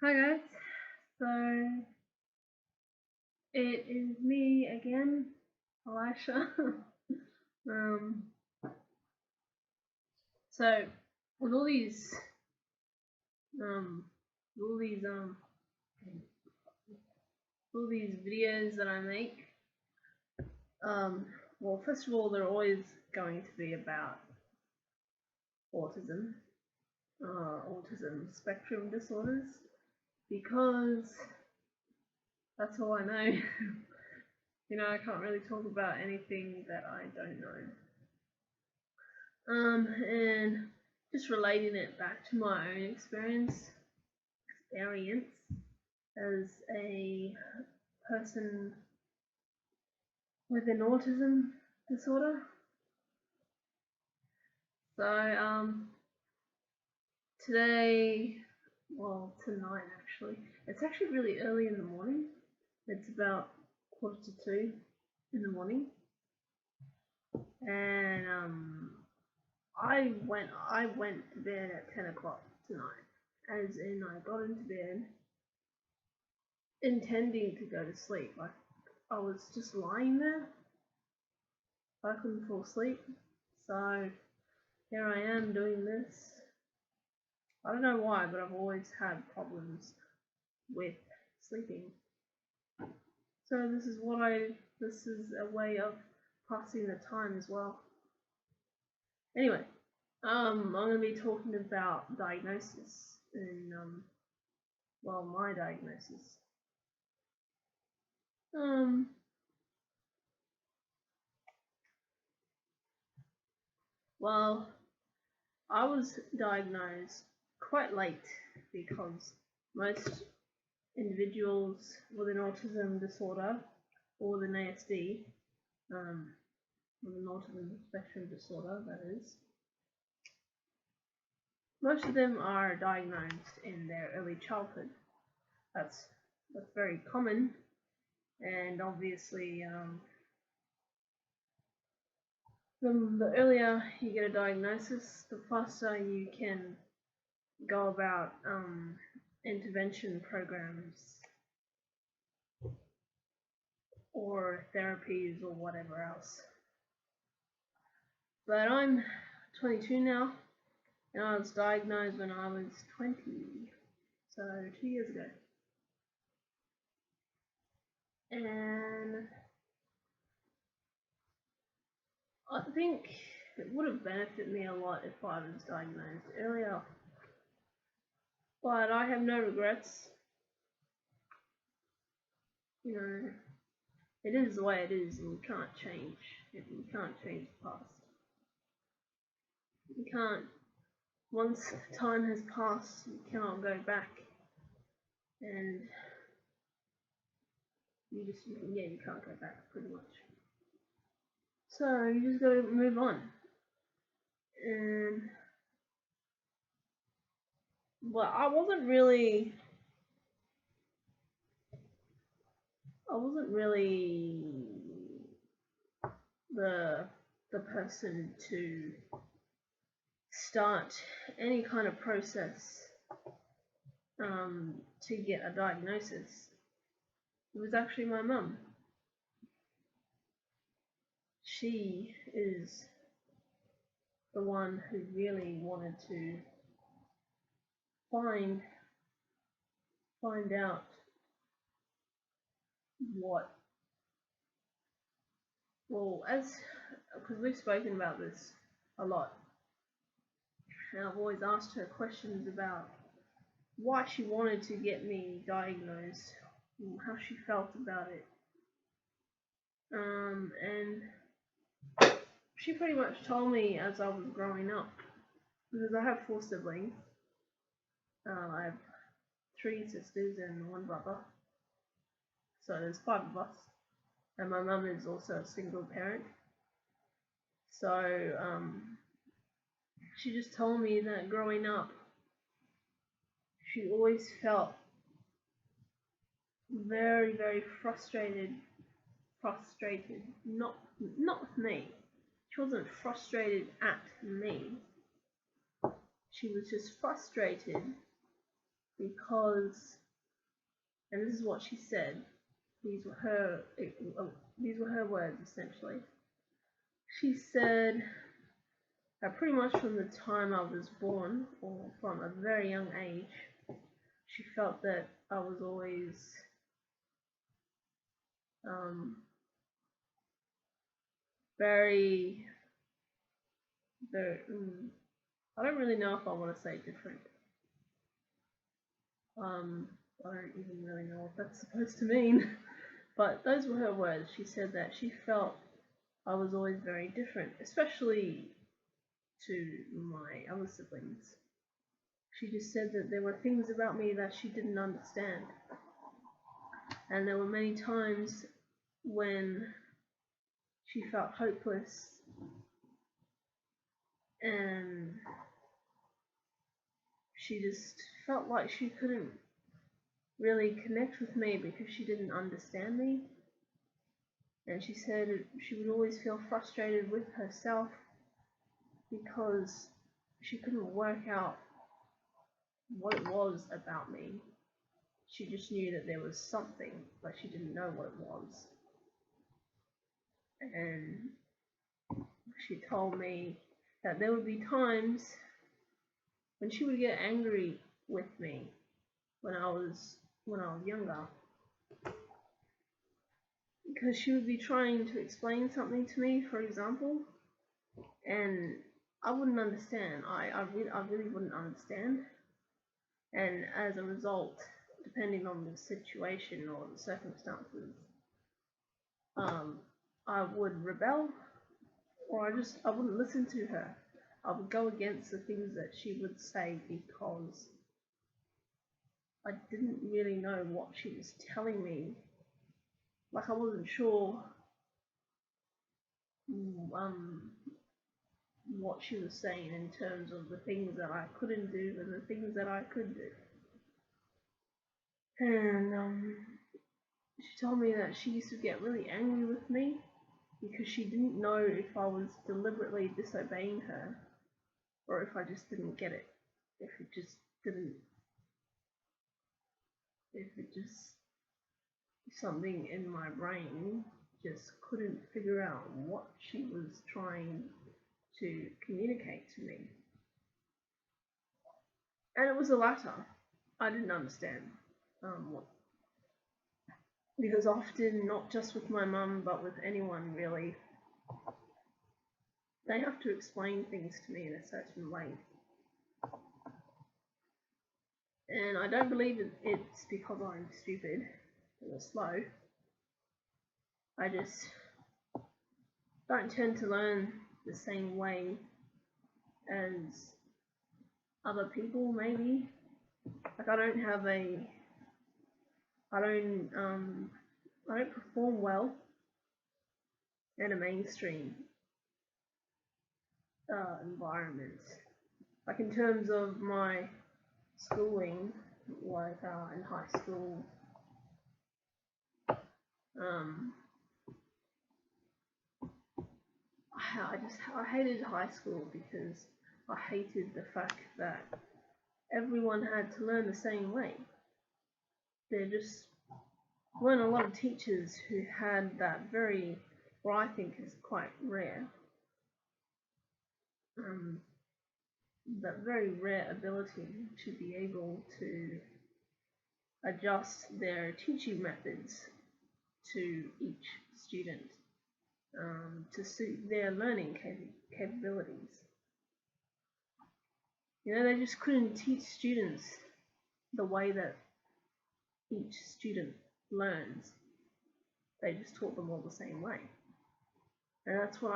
Hi guys, so it is me again, Elisha. um, so with um, all these all these videos that I make, um, well, first of all, they're always going to be about autism, autism spectrum disorders, because that's all I know. I can't really talk about anything that I don't know. And just relating it back to my own experience as a person with an autism disorder. So today, well, tonight actually, it's actually really early in the morning. It's about 1:45 in the morning, and I went to bed at 10 o'clock tonight. As in, I got into bed intending to go to sleep. Like I was just lying there. I couldn't fall asleep. So here I am doing this. I don't know why, but I've always had problems with sleeping. So this is a way of passing the time as well. Anyway, I'm gonna be talking about diagnosis and my diagnosis. Um, well, I was diagnosed quite late because most individuals with an autism disorder or with an ASD, with an autism spectrum disorder, that is, most of them are diagnosed in their early childhood. That's that's very common, and obviously, the earlier you get a diagnosis, the faster you can go about intervention programs or therapies or whatever else. But I'm 22 now, and I was diagnosed when I was 20, so 2 years ago. And I think it would have benefited me a lot if I was diagnosed earlier, but I have no regrets. It is the way it is, and you can't change it. You can't change the past. You can't. Once time has passed, you cannot go back, and you can't go back pretty much. So you just gotta move on. And well, I wasn't really the person to start any kind of process to get a diagnosis. It was actually my mum. She is the one who really wanted to find out what, well, as because we've spoken about this a lot, and I've always asked her questions about why she wanted to get me diagnosed, how she felt about it, and she pretty much told me as I was growing up, because I have 4 siblings. I have 3 sisters and 1 brother, so there's 5 of us, and my mum is also a single parent. So she just told me that growing up, she always felt very, very frustrated. Not with me. She wasn't frustrated at me. She was just frustrated because, and this is what she said, these were her words essentially. She said that pretty much from the time I was born, or from a very young age, she felt that I was always very, I don't really know if I want to say different. I don't even really know what that's supposed to mean. But those were her words. She said that she felt I was always very different, especially to my other siblings. She just said that there were things about me that she didn't understand. And there were many times when she felt hopeless and she just felt like she couldn't really connect with me because she didn't understand me. And she said she would always feel frustrated with herself because she couldn't work out what it was about me. She just knew that there was something, but she didn't know what it was. And she told me that there would be times when she would get angry with me when I was younger, because she would be trying to explain something to me, for example, and I wouldn't understand. I really wouldn't understand, and as a result, depending on the situation or the circumstances, I would rebel, or I wouldn't listen to her. I would go against the things that she would say because I didn't really know what she was telling me. Like I wasn't sure what she was saying in terms of the things that I couldn't do and the things that I could do. And she told me that she used to get really angry with me because she didn't know if I was deliberately disobeying her or if I just didn't get it. If it just something in my brain just couldn't figure out what she was trying to communicate to me. And it was the latter. I didn't understand because often, not just with my mum, but with anyone really, they have to explain things to me in a certain way. And I don't believe it's because I'm stupid or slow. I just don't tend to learn the same way as other people, maybe. Like I don't perform well in a mainstream environment. Like in terms of my schooling, like in high school, I hated high school because I hated the fact that everyone had to learn the same way. There just weren't a lot of teachers who had that very, what I think is quite rare, that very rare ability to be able to adjust their teaching methods to each student to suit their learning capabilities. You know, they just couldn't teach students the way that each student learns. They just taught them all the same way, and that's what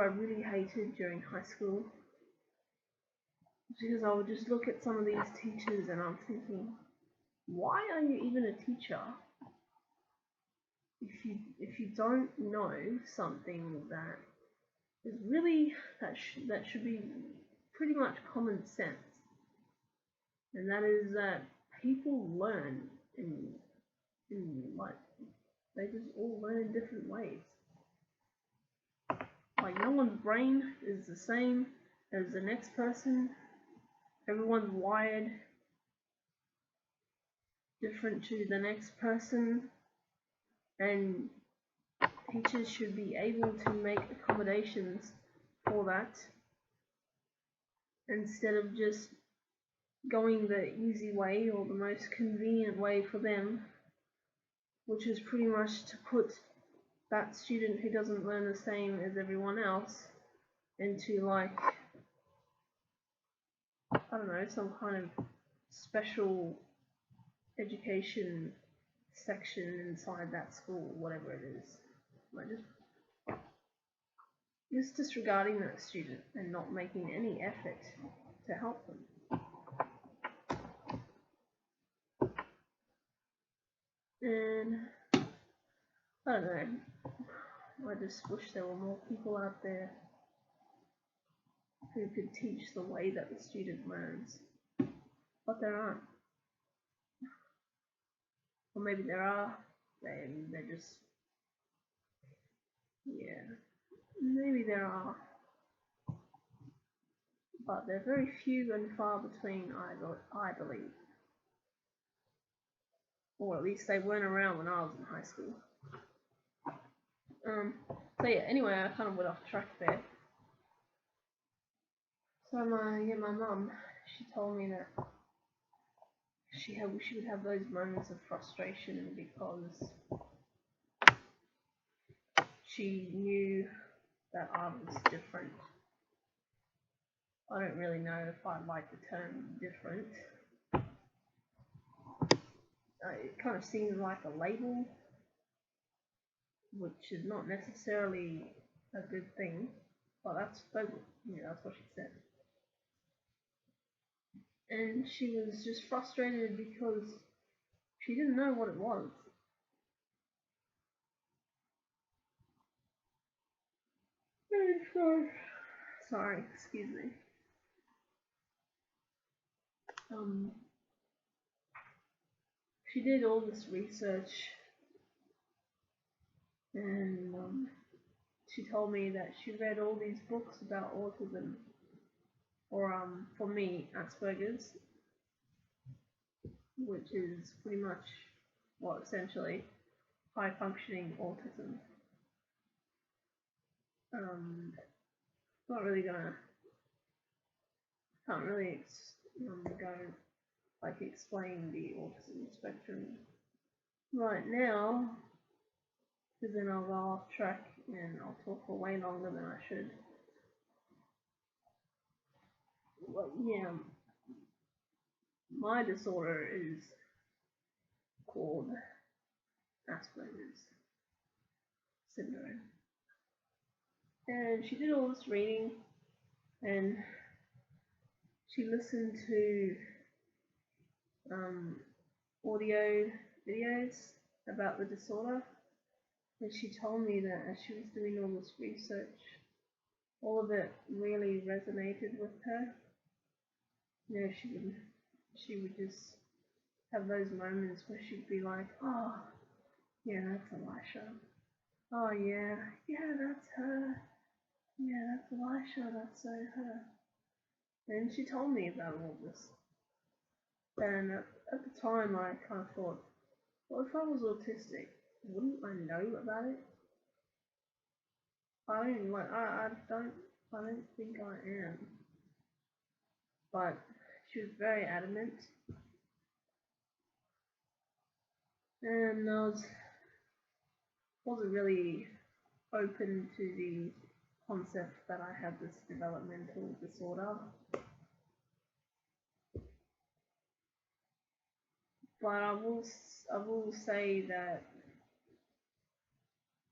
I really hated during high school, because I would just look at some of these teachers and I'm thinking, why are you even a teacher if you don't know something that is really that should be pretty much common sense, and that is that people learn in like they just all learn in different ways. Like no one's brain is the same as the next person. everyone's wired different to the next person, and teachers should be able to make accommodations for that instead of just going the easy way or the most convenient way for them, which is pretty much to put that student who doesn't learn the same as everyone else into, like, I don't know, some kind of special education section inside that school, whatever it is. Like, just disregarding that student and not making any effort to help them. And I don't know, I just wish there were more people out there who could teach the way that the student learns, but there aren't. Or maybe there are, they're just, yeah, maybe there are, but they're very few and far between, I believe. Or at least they weren't around when I was in high school. So yeah, anyway, I kind of went off track there. So my mum, she told me that she would have those moments of frustration because she knew that I was different. I don't really know if I like the term different. It kind of seems like a label, which is not necessarily a good thing, but that's what she said. And she was just frustrated because she didn't know what it was. And so, sorry, excuse me. She did all this research, and she told me that she read all these books about autism, or for me, Asperger's, which is pretty much, well, essentially high functioning autism. Not really can't really go like explain the autism spectrum right now, because then I'll go off track and I'll talk for way longer than I should. But yeah, my disorder is called Asperger's syndrome. And she did all this reading, and she listened to audio videos about the disorder, and she told me that as she was doing all this research, all of it really resonated with her. You know, she would just have those moments where she'd be like, oh, yeah, that's Elisha. Oh, yeah, that's her. Yeah, that's Elisha, that's so her. And she told me about all this. And at the time, I kind of thought, well, if I was autistic, wouldn't I know about it? I don't think I am. But she was very adamant, and I wasn't really open to the concept that I had this developmental disorder. But I will say that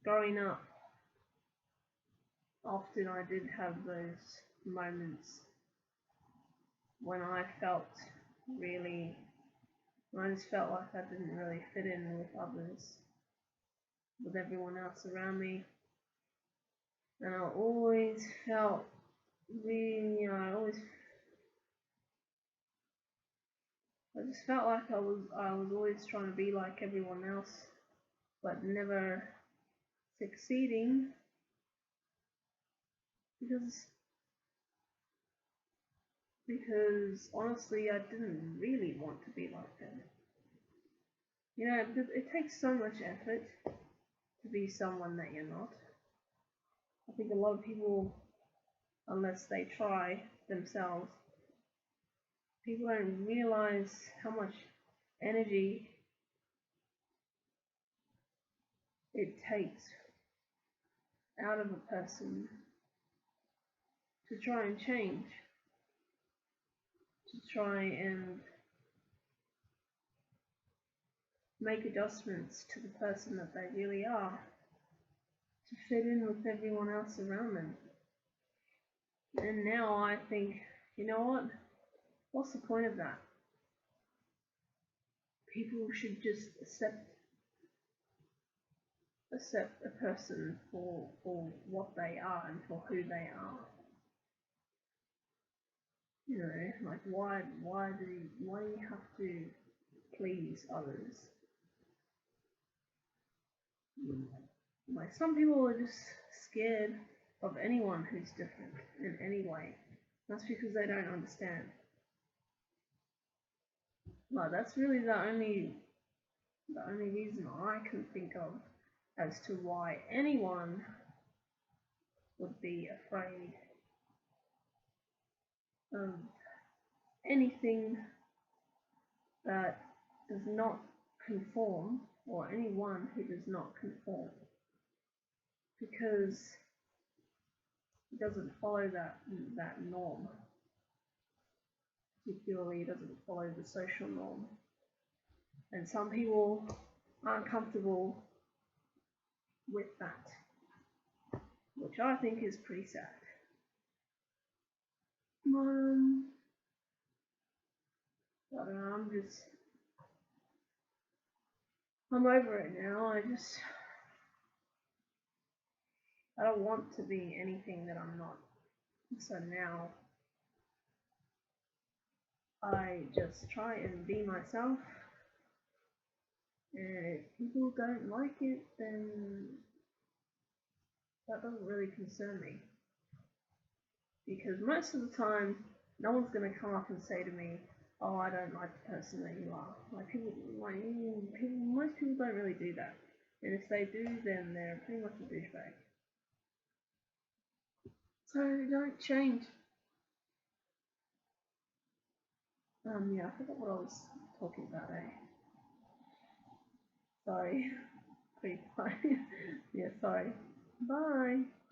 growing up, often I did have those moments when I just felt like I didn't really fit in with others, with everyone else around me. And I always felt really, I just felt like I was always trying to be like everyone else, but never succeeding, because because honestly, I didn't really want to be like them. You know, it takes so much effort to be someone that you're not. I think a lot of people, unless they try themselves, people don't realize how much energy it takes out of a person to try and change, to try and make adjustments to the person that they really are, to fit in with everyone else around them. And now I think, you know what? What's the point of that? People should just accept a person for what they are and for who they are. You know, like why do you have to please others? Like some people are just scared of anyone who's different in any way. That's because they don't understand. Like that's really the only reason I can think of as to why anyone would be afraid of anything that does not conform, or anyone who does not conform, because it doesn't follow that norm. Particularly, it doesn't follow the social norm, and some people aren't comfortable with that, which I think is pretty sad. I don't know, I'm over it now. I don't want to be anything that I'm not. So now I just try and be myself, and if people don't like it, then that doesn't really concern me. Because most of the time, no one's going to come up and say to me, "Oh, I don't like the person that you are." Like most people don't really do that, and if they do, then they're pretty much a douchebag. So don't change. Yeah, I forgot what I was talking about. Sorry, pretty funny. Yeah, sorry. Bye.